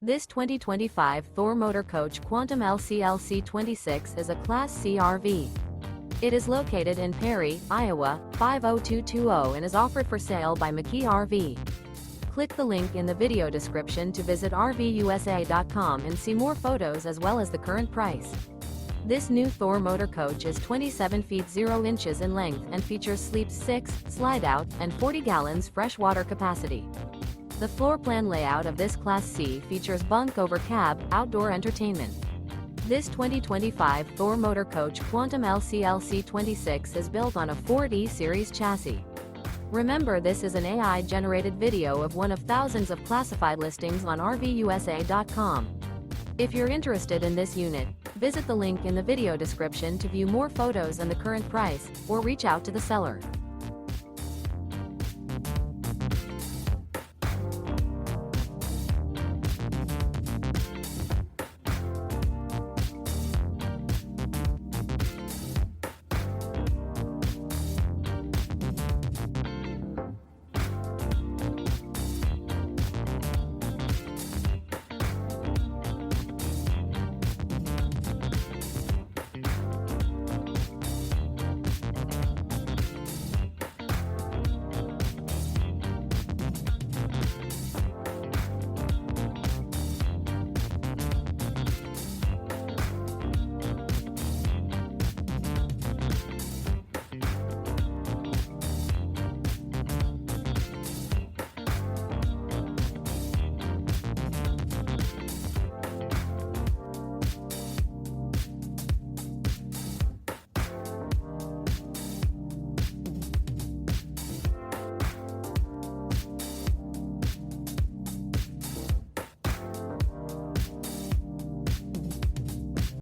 This 2025 Thor Motor Coach Quantum LC-LC26 is a Class C RV. It is located in Perry, Iowa, 50220 and is offered for sale by McKee RV. Click the link in the video description to visit RVUSA.com and see more photos as well as the current price. This new Thor Motor Coach is 27 feet 0 inches in length and features sleeps 6, slide-out, and 40 gallons fresh water capacity. The floor plan layout of this Class C features Bunk Over Cab, outdoor entertainment. This 2025 Thor Motor Coach Quantum LC-LC26 is built on a Ford E-Series chassis. Remember, this is an AI-generated video of one of thousands of classified listings on RVUSA.com. If you're interested in this unit, visit the link in the video description to view more photos and the current price, or reach out to the seller.